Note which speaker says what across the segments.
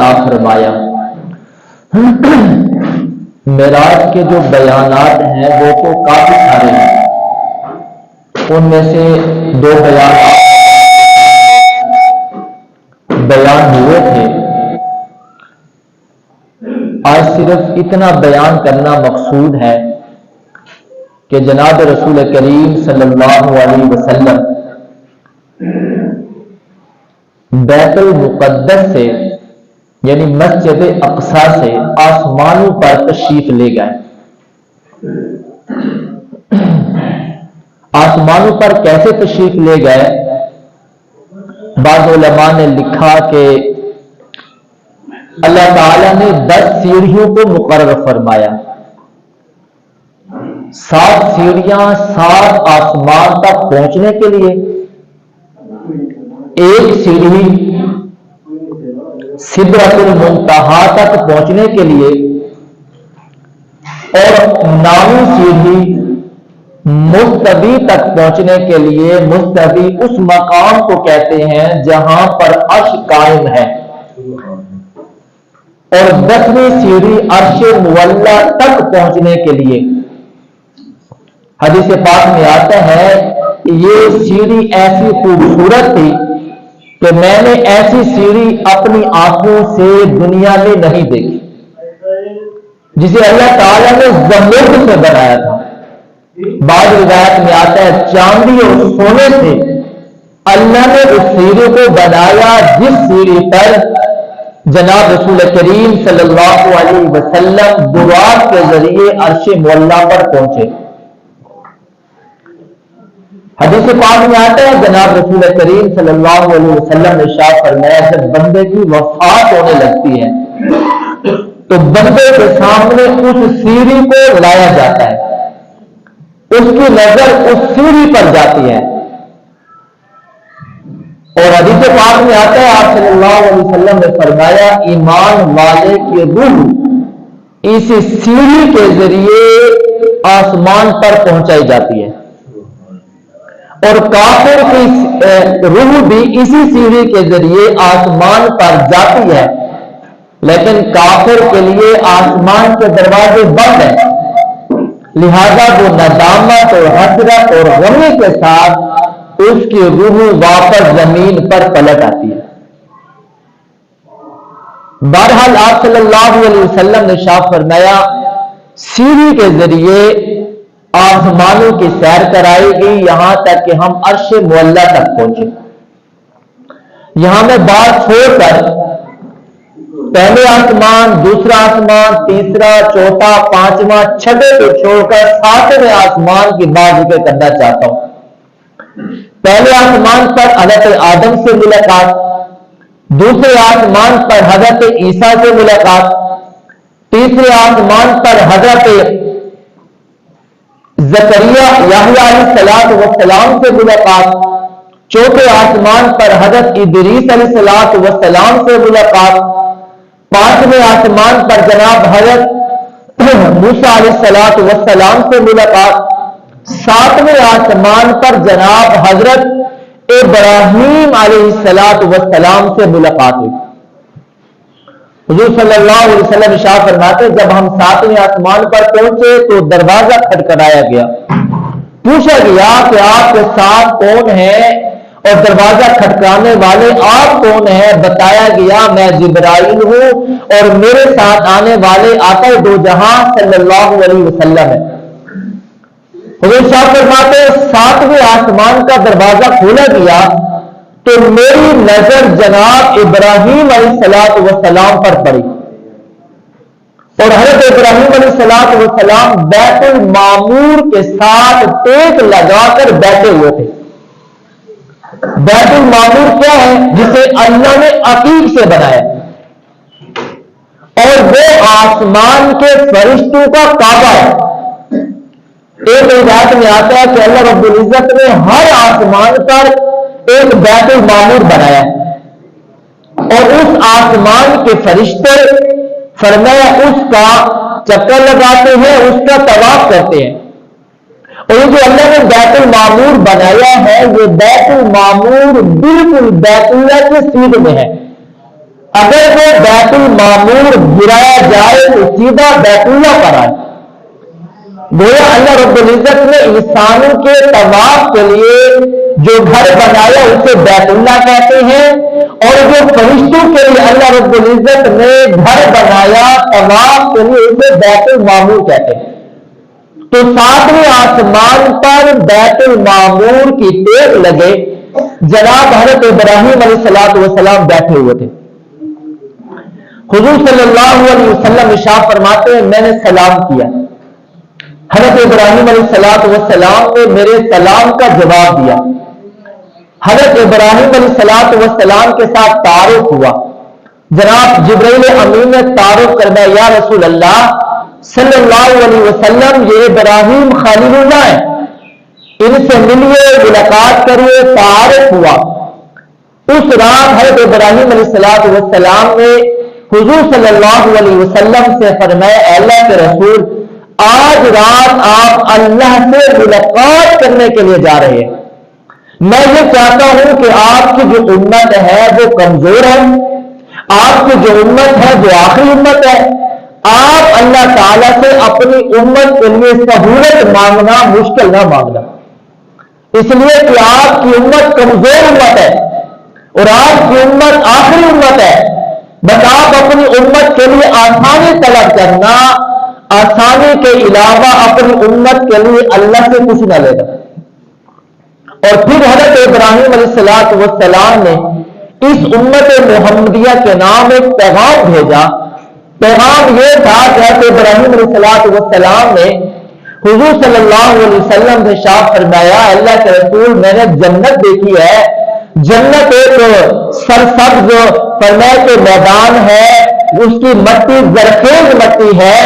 Speaker 1: عطا فرمایا۔ معراج کے جو بیانات ہیں وہ تو کافی سارے ہیں، ان میں سے 2 بیان ہوئے تھے۔ آج صرف اتنا بیان کرنا مقصود ہے کہ جناب رسول کریم صلی اللہ علیہ وسلم بیت المقدس سے یعنی مسجد اقصی سے آسمانوں پر تشریف لے گئے۔ آسمانوں پر کیسے تشریف لے گئے؟ بعض علماء نے لکھا کہ اللہ تعالیٰ نے 10 سیڑھیوں کو مقرر فرمایا، 7 سیڑھیاں 7 آسمان تک پہنچنے کے لیے، 1 سیڑھی سدرۃ المنتہا تک پہنچنے کے لیے، اور 9ویں سیڑھی مستوی تک پہنچنے کے لیے۔ مستوی اس مقام کو کہتے ہیں جہاں پر عرش قائم ہے، اور 10ویں سیڑھی عرش مولا تک پہنچنے کے لیے۔ حدیث پاک میں آتا ہے کہ یہ سیڑھی ایسی خوبصورت تھی کہ میں نے ایسی سیڑھی اپنی آنکھوں سے دنیا میں نہیں دیکھی، جسے اللہ تعالیٰ نے زمرد سے بنایا تھا۔ بعض روایت میں آتا ہے چاندی اور سونے سے اللہ نے اس سیڑھی کو بنایا جس سیڑھی پر جناب رسول کریم صلی اللہ علیہ وسلم براق کے ذریعے عرش مولا پر پہنچے۔ حدیث پاک میں آتا ہے جناب رسول کریم صلی اللہ علیہ وسلم نے ارشاد فرمایا جب بندے کی وفات ہونے لگتی ہے تو بندے کے سامنے اس سیڑھی کو لایا جاتا ہے، اس کی نظر اس سیڑھی پر جاتی ہے، اور حدیث پاک میں آتا ہے آپ صلی اللہ علیہ وسلم نے فرمایا ایمان والے کی روح اس سیڑھی کے ذریعے آسمان پر پہنچائی جاتی ہے، اور کافر کی روح بھی اسی سیڑھی کے ذریعے آسمان پر جاتی ہے، لیکن کافر کے لیے آسمان کے دروازے بند ہیں، لہذا وہ ندامت اور حسرت اور غمی کے ساتھ اس کی روح واپس زمین پر پلٹ آتی ہے۔ بہرحال آپ صلی اللہ علیہ وسلم نے ارشاد فرمایا سیڑھی کے ذریعے آسمانوں کی سیر کرائی گئی یہاں تک کہ ہم عرش مولا تک پہنچے۔ یہاں میں بات چھوڑ کر پہلے آسمان، دوسرا آسمان، تیسرا، چوتھا، 5واں، 6ویں کو چھوڑ کر 7ویں آسمان کی بات ذکر کرنا چاہتا ہوں۔ پہلے آسمان پر حضرت آدم سے ملاقات، دوسرے آسمان پر حضرت عیسیٰ سے ملاقات، تیسرے آسمان پر حضرت زکریا یحییٰ علیہ السلام سے ملاقات، چوتھے آسمان پر حضرت ادریس علیہ السلام سے ملاقات، 5ویں آسمان پر جناب حضرت موسیٰ علیہ السلام سے ملاقات، 7ویں آسمان پر جناب حضرت ابراہیم علیہ السلام سے ملاقات ہوئی۔ حضور صلی اللہ علیہ وسلم ارشاد فرماتے جب ہم 7ویں آسمان پر پہنچے تو دروازہ کھٹکھٹایا گیا، پوچھا گیا کہ آپ کے ساتھ کون ہیں اور دروازہ کھٹکانے والے آپ کون ہیں؟ بتایا گیا میں جبرائیل ہوں اور میرے ساتھ آنے والے آقا دو جہاں صلی اللہ علیہ وسلم ہے۔ حضور صاحب فرماتے 7ویں آسمان کا دروازہ کھولا گیا تو میری نظر جناب ابراہیم علیہ السلام پر پڑی، اور حضرت ابراہیم علیہ السلام بیت المعمور کے ساتھ ٹیک لگا کر بیٹھے ہوئے تھے۔ بیت المعمور کیا ہے؟ جسے اللہ نے عقیق سے بنایا، اور وہ آسمان کے فرشتوں کا کعبہ ہے۔ ایک روایت میں آتا ہے کہ اللہ رب العزت نے ہر آسمان پر ایک بیت المعمور بنایا اور اس آسمان کے فرشتے فرمایا اس کا چکر لگاتے ہیں، اس کا طواف کرتے ہیں، اور جو اللہ نے بیت المعمور بنایا ہے یہ بیت المعمور بالکل بیت اللہ کے سیدھ میں ہے۔ اگر وہ بیت المعمور گرایا جائے تو سیدھا بیت اللہ پر آئے. گویا اللہ رب العزت نے انسانوں کے طواف کے لیے جو گھر بنایا اسے بیت اللہ کہتے ہیں، اور جو فرشتوں کے لیے اللہ رب العزت نے گھر بنایا طواف کے لیے اسے بیت المعمور کہتے ہیں. تو 7ویں آسمان پر بیت المعمور کی ٹیک لگے جناب حضرت ابراہیم علیہ السلام بیٹھے ہوئے تھے. حضور صلی اللہ علیہ وسلم ارشاد فرماتے ہیں میں نے سلام کیا. حضرت ابراہیم علیہ السلام نے میرے سلام کا جواب دیا. حضرت ابراہیم علیہ السلام کے ساتھ تعارف ہوا. جناب جبرائیل امین نے تعارف کرنا یا رسول اللہ صلی اللہ علیہ وسلم یہ ابراہیم خلیل اللہ ہے، ان سے ملیے ملاقات کریے. تعارف ہوا. اس رات حضرت ابراہیم علیہ السلام نے حضور صلی اللہ علیہ وسلم سے فرمایا اے اللہ کے رسول آج رات آپ اللہ سے ملاقات کرنے کے لیے جا رہے ہیں. میں یہ چاہتا ہوں کہ آپ کی جو امت ہے وہ کمزور ہے، آپ کی جو امت ہے وہ آخری امت ہے. آپ اللہ تعالیٰ سے اپنی امت کے لیے سہولت مانگنا، مشکل نہ مانگنا، اس لیے کہ آپ کی امت کمزور امت ہے اور آپ کی امت آخری امت ہے. بس آپ اپنی امت کے لیے آسانی طلب کرنا، آسانی کے علاوہ اپنی امت کے لیے اللہ سے کچھ نہ لینا. اور پھر حضرت ابراہیم علیہ السلام نے اس امت محمدیہ کے نام ایک پیغام بھیجا. پیغام یہ تھا کہ حضرت ابراہیم علیہ السلام نے حضور صلی اللہ علیہ وسلم سے ارشاد فرمایا اللہ کے رسول میں نے جنت دیکھی ہے. جنت ایک سرسبز فرمائے کے میدان ہے، اس کی مٹی زرخیز مٹی ہے.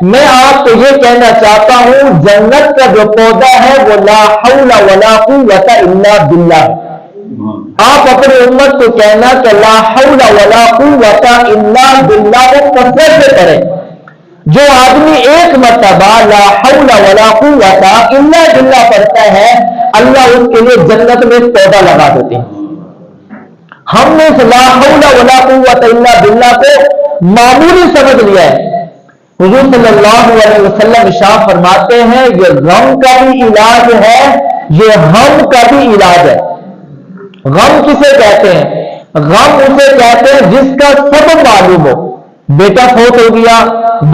Speaker 1: میں آپ کو یہ کہنا چاہتا ہوں جنت کا جو پودا ہے وہ لا حول ولا قوت الا باللہ. آپ اپنی امت کو کہنا کہ لا حول ولا قوت الا باللہ کو کثرت سے کریں. جو آدمی ایک مرتبہ لا حول ولا قوت الا باللہ پڑھتا ہے اللہ اس کے لیے جنت میں پودا لگا دیتے ہیں. ہم نے اس لا حول ولا قوت الا باللہ کو معمولی سمجھ لیا ہے. حضور صلی اللہ علیہ وسلم ارشاد فرماتے ہیں یہ غم کا بھی علاج ہے، یہ ہم کا بھی علاج ہے. غم کسے کہتے ہیں؟ غم اسے کہتے ہیں جس کا سبب معلوم ہو. بیٹا فوت ہو گیا،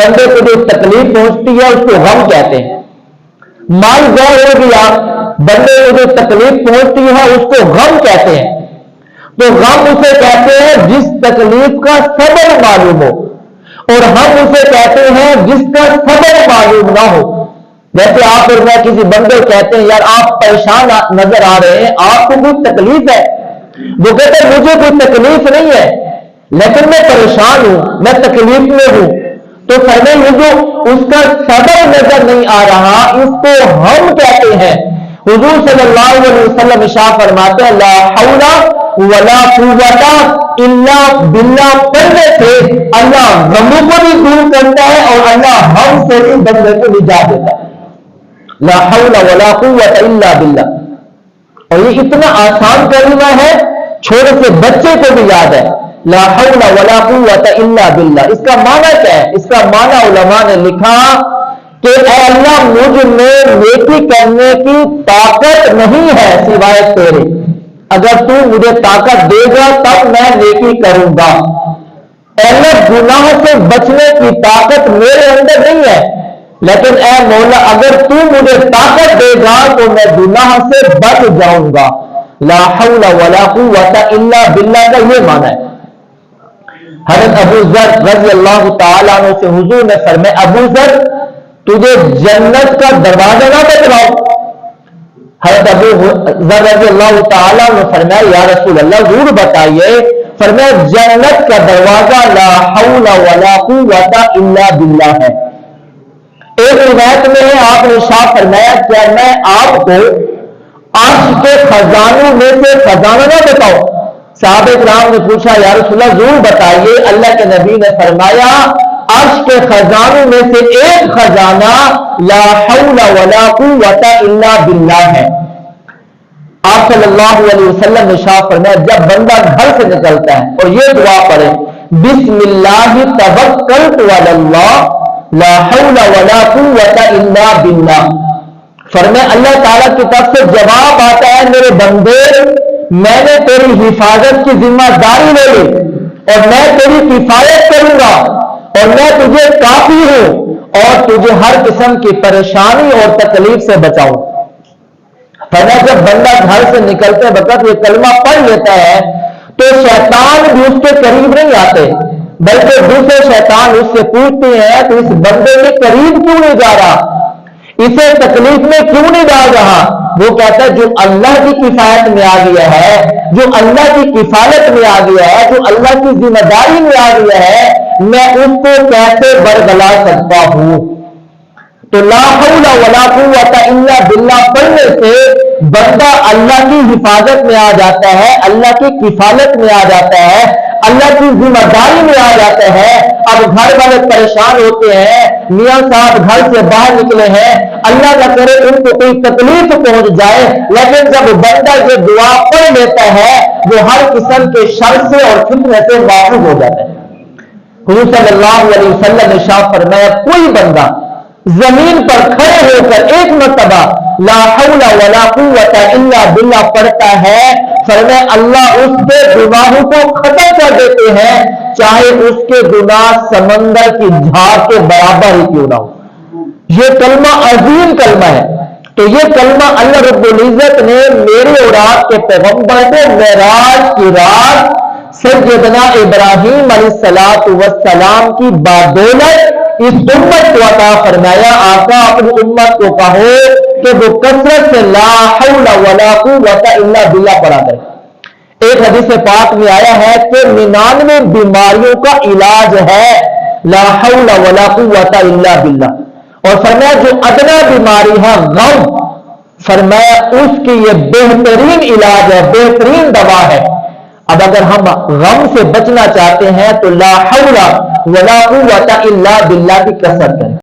Speaker 1: بندے کو جو تکلیف پہنچتی ہے اس کو غم کہتے ہیں. مال ضائع ہو گیا، بندے کو جو تکلیف پہنچتی ہے اس کو غم کہتے ہیں. تو غم اسے کہتے ہیں جس تکلیف کا سبب معلوم ہو، اور ہم اسے کہتے ہیں جس کا سبب معلوم نہ ہو. جیسے آپ اور میں کسی بندے کہتے ہیں یار آپ پریشان نظر آ رہے ہیں، آپ کو کوئی تکلیف ہے؟ وہ کہتے ہیں مجھے کوئی تکلیف نہیں ہے لیکن میں پریشان ہوں، میں تکلیف میں ہوں. تو پہلے یہ جو اس کا سبب نظر نہیں آ رہا اس کو ہم کہتے ہیں. حضور صلی اللہ علیہ وسلم ارشاد فرماتے ہیں لا حول ولا قوت الا باللہ پڑھنے سے اللہ غموں کو بھی دور کرتا ہے اور اللہ ہم سے بھی بندے کو نجات دیتا ہے. لا حول ولا قوت الا باللہ. اور یہ اتنا آسان کلمہ ہے چھوٹے سے بچے کو بھی یاد ہے. لا حول ولا قوت الا باللہ. اس کا معنی کیا ہے؟ اس کا معنی علماء نے لکھا کہ اے اللہ مجھ میں نیکی کرنے کی طاقت نہیں ہے سوائے تیرے. اگر تو مجھے طاقت دے گا تب میں نیکی کروں گا. اے اللہ گناہ سے بچنے کی طاقت میرے اندر نہیں ہے لیکن اے مولا اگر تو مجھے طاقت دے گا تو میں گناہ سے بچ جاؤں گا. لا حول ولا قوت الا باللہ کا یہ معنی ہے. حضرت ابو ذر رضی اللہ تعالیٰ عنہ سے حضور نے فرمایا ابو ذر تجھے جنت کا دروازہ نہ بتلاؤ. حضرت ابو ذر رضی اللہ تعالیٰ عنہ فرمایا یا رسول اللہ ضرور بتائیے. فرمایا جنت کا دروازہ لا حول ولا قوت الا باللہ ہے. ایک روایت میں ہے آپ نے ارشاد فرمایا کیا میں آپ کو عرش کے خزانوں میں سے خزانہ نہ بتاؤں؟ صحابہ کرام نے پوچھا یا رسول اللہ ضرور بتائیے. اللہ کے نبی نے فرمایا عرش کے خزانوں میں سے ایک خزانہ لا حول ولا قوت الا باللہ ہے. آپ صلی اللہ علیہ وسلم نے ارشاد فرمایا جب بندہ گھر سے نکلتا ہے اور یہ دعا پڑھے بسم اللہ توکلت علی اللہ لا حول ولا قوت الا باللہ۔ فرمائے اللہ تعالیٰ کی طرف سے جواب آتا ہے، میرے بندے میں نے تیری حفاظت کی ذمہ داری لے لی اور میں تیری کفایت کروں گا اور میں تجھے کافی ہوں اور تجھے ہر قسم کی پریشانی اور تکلیف سے بچاؤں۔ فرمایا جب بندہ گھر سے نکلتے وقت یہ کلمہ پڑھ لیتا ہے تو شیطان بھی اس کے قریب نہیں آتے، بلکہ دوسرے شیطان اس سے پوچھتے ہیں تو اس بندے کے قریب کیوں نہیں جا رہا، اسے تکلیف میں کیوں نہیں ڈال رہا؟ وہ کہتا ہے جو اللہ کی کفایت میں آ گیا ہے، جو اللہ کی کفالت میں آ گیا ہے، جو اللہ کی ذمہ داری میں آ گیا ہے، میں اس کو کیسے برگلا سکتا ہوں؟ تو لا حول ولا قوت الا باللہ پڑھنے سے بندہ اللہ کی حفاظت میں آ جاتا ہے، اللہ کی کفالت میں آ جاتا ہے، اللہ کی ذمہ داری میں آ جاتا ہے۔ اب گھر والے پریشان ہوتے ہیں، میاں صاحب گھر سے باہر نکلے ہیں، اللہ نہ کرے ان کو کوئی تکلیف پہنچ جائے، لیکن جب بندہ یہ دعا پڑھ لیتا ہے وہ ہر قسم کے شر سے اور فتنے سے محفوظ ہو جاتا ہے۔ حضور صلی اللہ علیہ وسلم نے ارشاد فرمایا، کوئی بندہ زمین پر کھڑے ہو کر ایک مرتبہ لا حول ولا قوت الا باللہ پڑھتا ہے، فرمایا اللہ اس کے گناہوں کو ختم کر دیتے ہیں، چاہے اس کے گناہ سمندر کی جھاگ کے برابر ہی کیوں نہ ہو۔ یہ کلمہ عظیم کلمہ ہے۔ تو یہ کلمہ اللہ رب العزت نے میرے اور آپ کے پیغمبر کو معراج کی رات سیدنا ابراہیم علیہ السلام کی بدولت اس امت کو عطا فرمایا۔ آقا اپنی امت کو کہو کہ وہ کثرت سے لا حول ولا قوت الا باللہ پڑھا کرے۔ ایک حدیث پاک میں آیا ہے کہ 99 بیماریوں کا علاج ہے لا حول ولا قوت الا باللہ، اور فرمایا جو ادنا بیماری ہے غم، فرمایا اس کی یہ بہترین علاج ہے، بہترین دوا ہے۔ اب اگر ہم غم سے بچنا چاہتے ہیں تو لا حول ولا قوت الا باللہ کی کثرت کریں۔